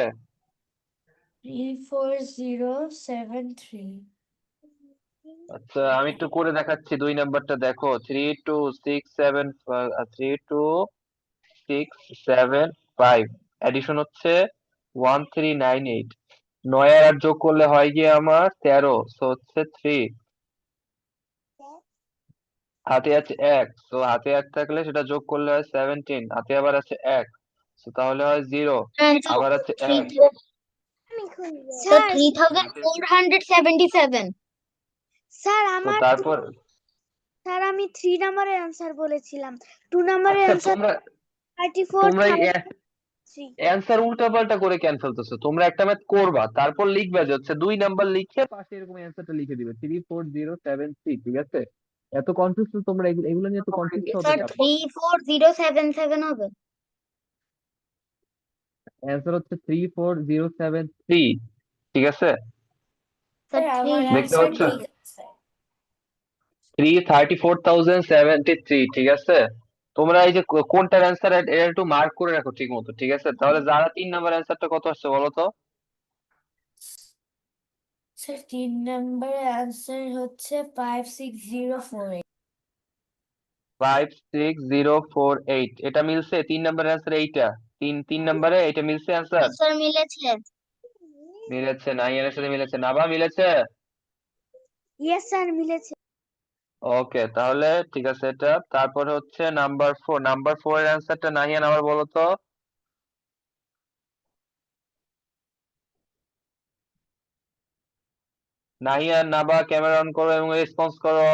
34073। আচ্ছা, আমি একটু করে দেখাচ্ছি। 2 নাম্বারটা দেখো, 3267 এডিশন হচ্ছে 1398। 9 আর 8 যোগ করলে হয় গিয়ে আমার 13, সো হচ্ছে 3। হাতে আছে 1, সো হাতে 1 থাকলে সেটা যোগ করলে হয় 17, হাতে আবার আছে 1, সো তাহলে হয় 0, আবার আছে 1। স্যার হাতে 3,477 স্যার তো আমার তারপর স্যার আমি 3 নাম্বারের অ্যান্সার বলেছিলাম। 2 নাম্বারের আচ্ছা, অ্যান্সার তোমরা 34,003। অ্যান্সার উল্টাপাল্টা করে কেন ফেলতেছো? তোমরা একটা ম্যাথ করবা, তারপর লিখবা যে হচ্ছে 2 নাম্বার লিখে পাশে এরকম অ্যান্সারটা লিখে দিবে 34073, ঠিক আছে? এত কনফিউজ তো তোমরা, এগুলো নিয়ে তো কনফিউজ হবে স্যার কেন? 34077 হবে। অ্যান্সার হচ্ছে 34073, ঠিক আছে? স্যার স্যার 3 আমার দেখতে অ্যান্সার পাচ্ছ? ঠিক আছে। 334,073, ঠিক আছে? তোমরা এই যে কোনটার অ্যান্সার, এটা একটু মার্ক করে রাখো ঠিক মতো, ঠিক আছে? তাহলে যারা 3 নাম্বার অ্যান্সারটা কত আসছে বলো তো। স্যার 3 নাম্বারের অ্যান্সার হচ্ছে 56048। 56048, এটা মিলছে? 3 নাম্বার অ্যান্সার এইটা, তিন নাম্বারে এটা মিলছে অ্যান্সার? স্যার মিলেছে। মিলেছে, নাইনের সাথে মিলেছে। নাবা মিলেছে? ইয়েস স্যার মিলেছে। ওকে, তাহলে ঠিক আছে এটা। তারপরে হচ্ছে নাম্বার 4 এর অ্যান্সারটা নাহিয়ান আবার বলো তো। নাহিয়ান, নাবা, ক্যামেরা অন করো এবং রেসপন্স করো।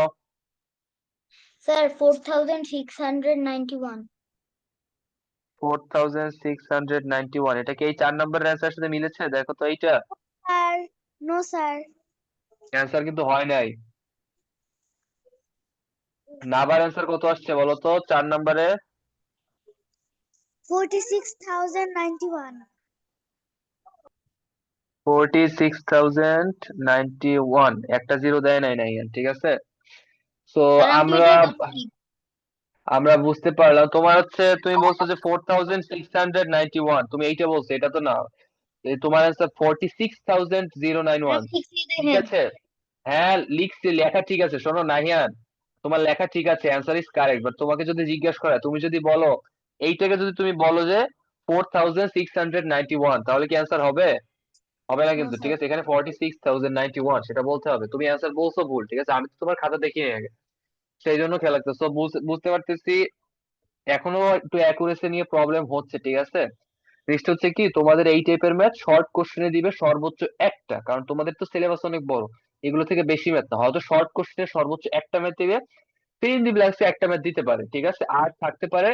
স্যার 4,691 4691, এটা কি এই 4 নাম্বারের অ্যান্সার সাথে মিলেছে? দেখো তো এইটা। স্যার। No sir. অ্যান্সার কিন্তু হয় নাই। নাবার অ্যান্সার কত আসছে বলো তো 4 নাম্বারে? 46,091 46,091, একটা জিরো দেয় নাই নাহিয়ান, ঠিক আছে? তো স্যার আমি তো আমরা এটাই বলছি। আমরা বুঝতে পারলাম। তোমার হচ্ছে, তুমি বলছো যে 4691, তুমি এইটা বলছো, এটা তো না। তোমার অ্যান্সার 46,091, লিখে ঠিক দেখেন। আছে? হ্যাঁ লিখছি, লেখা ঠিক আছে। শোনো নাহিয়ান, তোমার লেখা ঠিক আছে, অ্যান্সার ইজ কারেক্ট, বাট তোমাকে যদি জিজ্ঞাসা করে, তুমি যদি বলো এইটাকে, যদি তুমি বলো যে 4691, তাহলে কি অ্যান্সার হবে? হবে না নো কিন্তু, ঠিক স্যার। আছে? এখানে 46,091 সেটা বলতে হবে। তুমি অ্যান্সার বলছো ভুল, ঠিক আছে? আমি তো তোমার খাতা দেখিনি আগে, সেই জন্য খেয়াল রাখতেছো। বুঝতে পারতেছি এখনো একটু অ্যাকুরেসি নিয়ে প্রবলেম হচ্ছে, ঠিক আছে? নেক্সট হচ্ছে কি, তোমাদের এই টাইপের ম্যাথ শর্ট কোশ্চেনে দিবে সর্বোচ্চ একটা, কারণ তোমাদের তো সিলেবাস অনেক বড়, এগুলো থেকে বেশি ম্যাথ না, হয়তো শর্ট কোশ্চেনে সর্বোচ্চ একটা ম্যাথ দিবে, ফিল ইন দি ব্ল্যাঙ্কসে একটা ম্যাথ দিতে পারে, ঠিক আছে? আর থাকতে পারে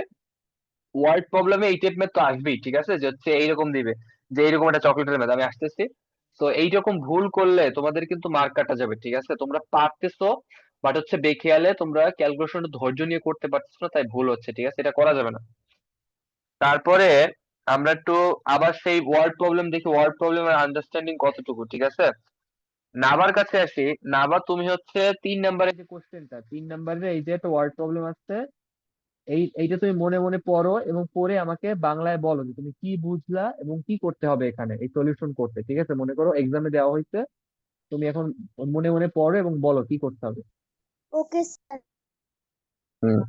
ওয়ার্ড প্রবলেমে এই টাইপ ম্যাথ তো আসবেই, ঠিক আছে, যে হচ্ছে এইরকম দিবে যে এইরকম একটা চকলেটের ম্যাথ, আমি আসতেছি। তো এইরকম ভুল করলে তোমাদের কিন্তু মার্ক কাটা যাবে, ঠিক আছে, তোমরা পারতেছো বাট হচ্ছে বেখেয়ালে তোমরা ক্যালকুলেশন ধৈর্য নিয়ে করতে পারতেছো না, তাই ভুল হচ্ছে, ঠিক আছে, এটা করা যাবে না। তারপরে আমরা একটু আবার সেই ওয়ার্ড প্রবলেম দেখি, ওয়ার্ড প্রবলেমের আন্ডারস্ট্যান্ডিং কতটুকু, ঠিক আছে। নাবার কাছে আসি। নাবা, তুমি হচ্ছে 3 নাম্বারের যে কোশ্চেনটা, 3 নাম্বারের এই যে একটা ওয়ার্ড প্রবলেম আসছে, এইটা তুমি মনে মনে পড়ো এবং পড়ে আমাকে বাংলায় বলো যে তুমি কি বুঝলা এবং কি করতে হবে এখানে এই সলিউশন করতে, ঠিক আছে। মনে করো এক্সামে দেওয়া হয়েছে, তুমি এখন মনে মনে পড়ো এবং বলো কি করতে হবে। Okay sir. হুম।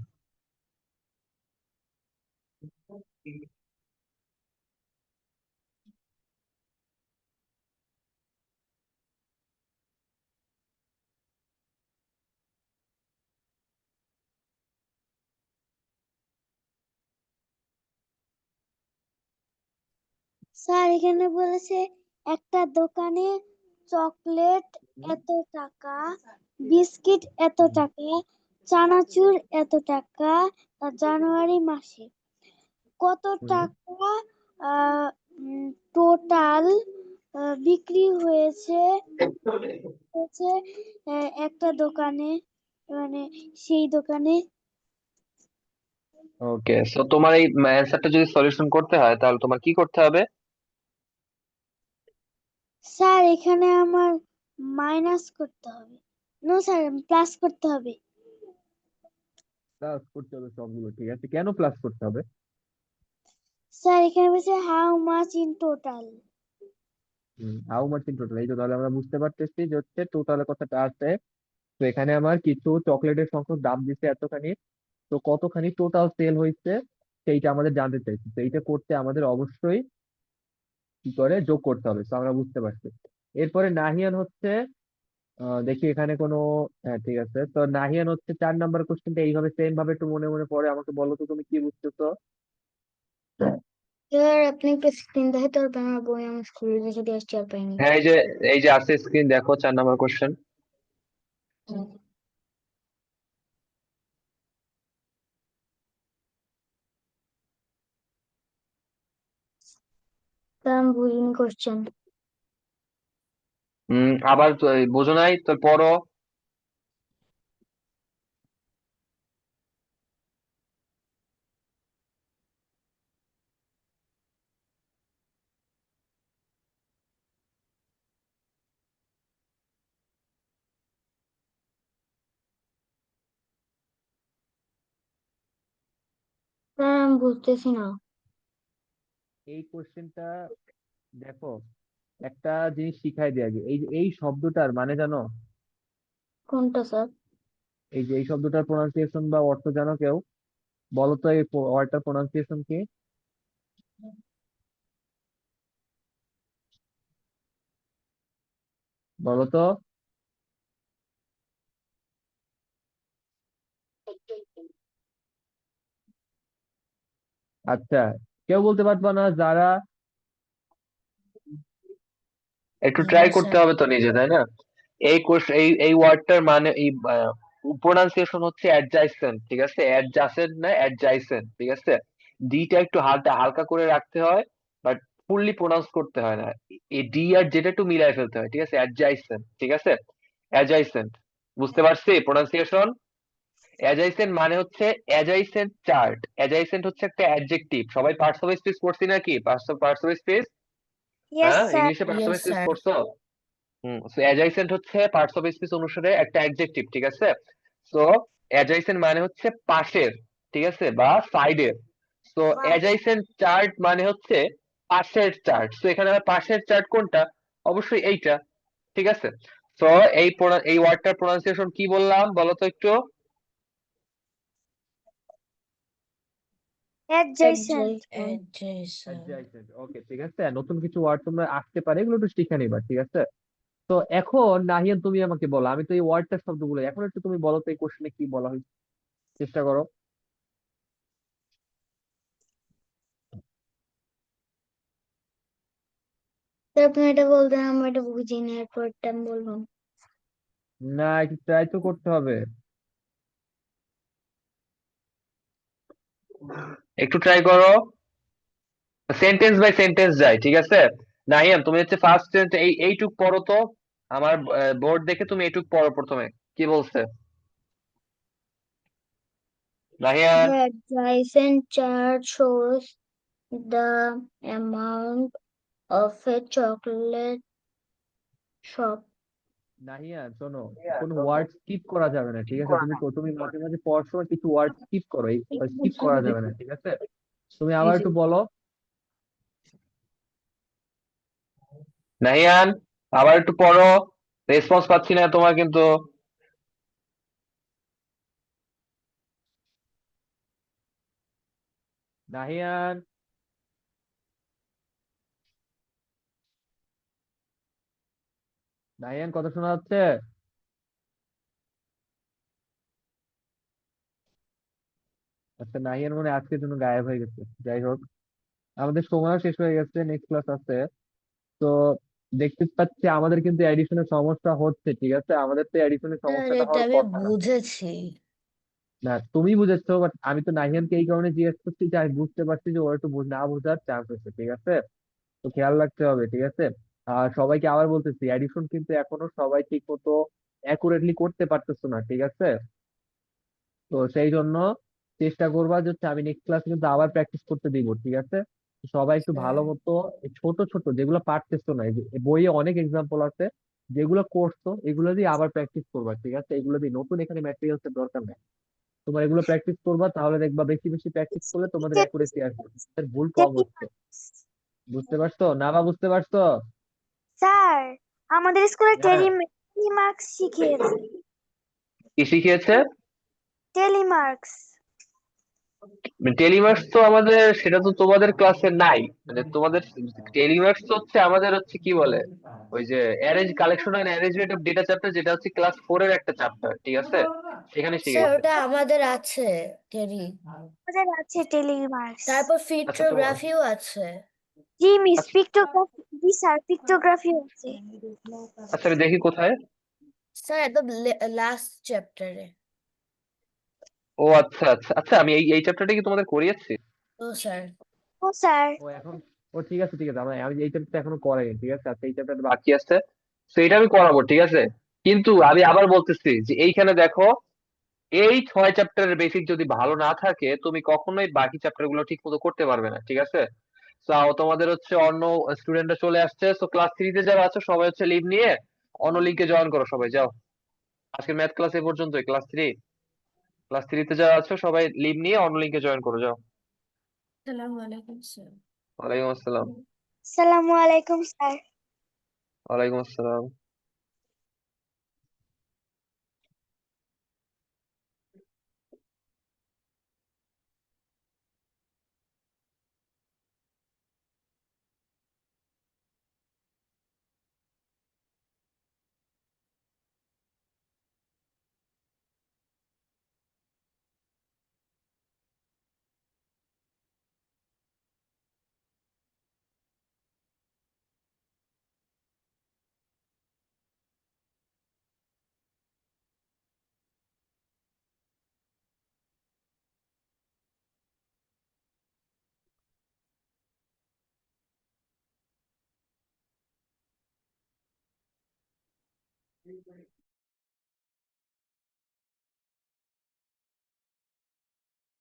স্যার এখানে বলেছে একটা দোকানে চকলেট এত টাকা, বিস্কিট এত টাকা, চানাচুর এত টাকা, জানুয়ারি মাসে কত হুম। টাকা টোটাল বিক্রি হয়েছে হয়েছে একটা দোকানে, মানে সেই দোকানে। ওকে, সো তোমার এই অ্যান্সারটা যদি সলিউশন করতে হয় তাহলে তোমার কি করতে হবে? স্যার এখানে আমার মাইনাস করতে হবে, নো স্যার প্লাস করতে হবে। প্লাস করতে হবে সবগুলো, ঠিক আছে, কেন প্লাস করতে হবে? স্যার এখানে বলছে how much in total. How much in total, এই তো তাহলে আমরা বুঝতে পারতেছি যে হচ্ছে টোটালের কথাটা আছে। তো এখানে আমার কিছু চকলেটের সংখ্যক দাম দিচ্ছে এতখানি, তো কতখানি টোটাল সেল হয়েছে সেইটা আমাদের জানতে চাইছি। তো এইটা করতে আমাদের অবশ্যই কি করে যোগ করতে হবে, তো আমরা বুঝতে পারছি। এরপরে নাহিয়ান হচ্ছে দেখি এখানে কোনো, হ্যাঁ ঠিক আছে, তো নাহিয়ান হচ্ছে 4 নাম্বার কোশ্চেনটা এইভাবে সেম ভাবে একটু মনে মনে পড়ে আমাকে বলো তো তুমি কি বুঝতেছো। স্যার আপনি একটু স্ক্রিন দেখাতে পারবেন, আমার বই আমি স্কুলে রেখে দিয়ে আসছি আর পাইনি। হ্যাঁ, এই যে আছে স্ক্রিন দেখো, 4 নাম্বার কোশ্চেন। স্যার আমি বুঝিনি কোশ্চেন। আবার তো এই বোঝো নাই তো পড়ো। স্যার আমি বুঝতেছি না। এই কোশ্চেনটা দেখো, একটা জিনিস শিখাই দিয়ে আগে, এই যে এই শব্দটার মানে জানো? কোনটা স্যার? এই যে এই শব্দটার প্রোনাউন্সিয়েশন বা অর্থ জানো কেউ? বলো তো এই ওয়ার্ডটার প্রোনাউন্সিয়েশন কি? বলো তো। আচ্ছা, কেউ বলতে পারবা না যারা? একটু ট্রাই হ্যাঁ করতে স্যার। হবে তো নিজে, তাই না? এই ওয়ার্ডটার মানে এই প্রোনাউন্সিয়েশন হচ্ছে অ্যাডজাইসেন্ট, ঠিক আছে, অ্যাডজাসেন্ট না অ্যাডজাইসেন্ট, ঠিক আছে। ডিটা একটু হালকা হালকা করে রাখতে হয়, বাট ফুললি প্রোনাউন্স করতে হয় না। এই ডি আর যেটা একটু মিলাই ফেলতে হয়, ঠিক আছে, অ্যাডজাইসেন্ট, ঠিক আছে, অ্যাডজাইসেন্ট। বুঝতে পারছি প্রোনাউন্সিয়েশন? অ্যাডজাইসেন্ট মানে হচ্ছে অ্যাডজাইসেন্ট চার্ট। অ্যাডজাইসেন্ট হচ্ছে একটা অ্যাডজেক্টিভ, সবাই পার্টস অফ স্পিচ পড়ছি নাকি? পার্টস অফ স্পিচ, ইয়েস হ্যাঁ, স্যার। ইংলিশে parts of yes speech sir. পড়ছো। সো অ্যাডজাইসেন্ট হচ্ছে পার্টস অফ স্পিচ অনুসারে একটা অ্যাডজেক্টিভ, ঠিক আছে। সো অ্যাডজাইসেন্ট মানে হচ্ছে পাশের, ঠিক আছে, বা সাইডের। সো অ্যাডজাইসেন্ট চার্ট মানে হচ্ছে পাশের চার্ট। সো এখানে আমার পাশের চার্ট কোনটা? অবশ্যই এইটা, ঠিক আছে। সো এই ওয়ার্ডটার প্রোনাউন্সিয়েশন কি বললাম বলো তো একটু? অ্যাডজেসেন্ট। অ্যাডজেসেন্ট। অ্যাডজাইসেন্ট, ওকে, ঠিক আছে। নতুন কিছু ওয়ার্ড তোমরা আসতে পারে, এগুলো একটু শিখে নিবা, ঠিক আছে। তো এখন নাহিয়ান তুমি আমাকে বলো, আমি তো এই ওয়ার্ডটার শব্দগুলো এখন একটু তুমি বলো তো এই কোশ্চেনে কি বলা হয়েছে, চেষ্টা করো। স্যার আপনি এটা বলতেন, আমি এটা বুঝিনি, এরপরটা আমি বলবো। না, একটু ট্রাই তো করতে হবে। একটু ট্রাই করো, সেন্টেন্স বাই সেন্টেন্স যাই, ঠিক আছে? নাহিয়ান, তুমি হচ্ছে ফার্স্ট এইটুক পড়ো তো, আমার বোর্ড দেখে তুমি এইটুক পড়ো প্রথমে, কি বলছে Nahiyan? The adjacent chart shows the amount of a chocolate shop. Nahiyan শোনো, কোনো ওয়ার্ড স্কিপ করা যাবে না, ঠিক আছে? তুমি মাঝে মাঝে পড়ার সময় কিছু ওয়ার্ড স্কিপ করো, এই স্কিপ করা যাবে না, ঠিক আছে? তুমি জি আবার জি একটু বলো নাহিয়ান, আবার একটু পড়ো, রেসপন্স পাচ্ছি না তোমার কিন্তু। নাহিয়ান, নাহিয়ান কথা শোনা যাচ্ছে? আচ্ছা, নাহিয়ান মনে হয় আজকের জন্য গায়েব হয়ে গেছে। যাই হোক, আমাদের সময়ও শেষ হয়ে গেছে, নেক্সট ক্লাস আছে। তো দেখতে পাচ্ছি আমাদের কিন্তু এডিশনের সমস্যা হচ্ছে, ঠিক আছে? আমাদের তো এডিশনের স্যার, সমস্যাটা এটা হওয়ার আমি কথা না। বুঝেছি। না, তুমি বুঝেছো, বাট আমি তো নাহিয়ানকে এই কারণে জিজ্ঞেস করছি যে আমি বুঝতে পারছি যে ওর একটু না বোঝার চান্স আছে, ঠিক আছে? তো খেয়াল রাখতে হবে, ঠিক আছে? আর সবাইকে আবার বলতেছি, এডিশন কিন্তু এখনো সবাই ঠিক মতো অ্যাকুরেটলি করতে পারতেছো না, ঠিক আছে? তো সেই জন্য চেষ্টা করবা যে হচ্ছে আমি নেক্সট ক্লাসে কিন্তু আবার প্র্যাকটিস করতে দিব, ঠিক আছে? তো সবাই একটু স্যার ভালো মতো এই ছোট ছোট যেগুলো পারতেছো না, এই যে বইয়ে অনেক এক্সাম্পল আছে, যেগুলো করছো এগুলো দিয়ে আবার প্র্যাকটিস করবা, ঠিক আছে? এগুলো দিয়ে নতুন এখানে ম্যাটেরিয়ালস এর দরকার নেই। তোমার এগুলো প্র্যাকটিস করবা, তাহলে দেখবা বেশি বেশি প্র্যাকটিস করলে তোমাদের অ্যাকুরেসি আসবে, তোমাদের ভুল কম হচ্ছে। বুঝতে পারছো না বা বুঝতে পারছো? স্যার, আমাদের স্কুলে হ্যাঁ, টেলিমার্কস শিখিয়েছে। কি শিখিয়েছে? টেলিমার্কস। টেলিমার্কস তো আমাদের, সেটা তো তোমাদের ক্লাসে নাই, মানে তোমাদের টেলিমার্কস তো হচ্ছে আমাদের হচ্ছে কি বলে, ওই যে arrange collection and arrangement of data chapter, যেটা হচ্ছে ক্লাস 4 এর একটা চ্যাপ্টার, ঠিক আছে? সেখানে স্যার শিখেছে। ওটা আমাদের আছে টেরি। আমাদের আছে টেলিমার্কস। তারপর আচ্ছা তোমার, ফিটোগ্রাফিও আছে। জি মিস, আচ্ছা পিক্টোগ্রাফি, জি স্যার, পিক্টোগ্রাফি আছে। আচ্ছা, আমি দেখি কোথায়। স্যার একদম লাস্ট চ্যাপ্টারে। ও আচ্ছা আচ্ছা আচ্ছা, আমি এই চ্যাপ্টারটা কি তোমাদের করিয়েছি? ও স্যার। ও স্যার। ও এখন, ও ঠিক আছে ঠিক আছে, আমি এই চ্যাপ্টারটা এখনো করাইনি, ঠিক আছে? আচ্ছা, এই চ্যাপ্টারটা বাকি আছে, তো এটা আমি করাবো, ঠিক আছে? কিন্তু আমি আবার বলতেছি যে এইখানে দেখো, এই 6 চ্যাপ্টারের বেসিক যদি ভালো না থাকে, তুমি কখনোই বাকি চ্যাপ্টার গুলো ঠিক মতো করতে পারবে না, ঠিক আছে? তো তোমাদের হচ্ছে অন্য স্টুডেন্টরা চলে আসছে, তো ক্লাস 3 তে যারা আছো সবাই হচ্ছে লিভ নিয়ে অন্য লিঙ্কে জয়েন করো, সবাই যাও। আজকে ম্যাথ ক্লাস এ পর্যন্তই, ক্লাস 3 তে যারা আছো সবাই লিভ নিয়ে অন্য লিঙ্কে জয়েন করো, যাও। আসসালামু আলাইকুম স্যার। ওয়ালাইকুম আসসালাম। আসসালামু আলাইকুম স্যার। ওয়ালাইকুম আসসালাম।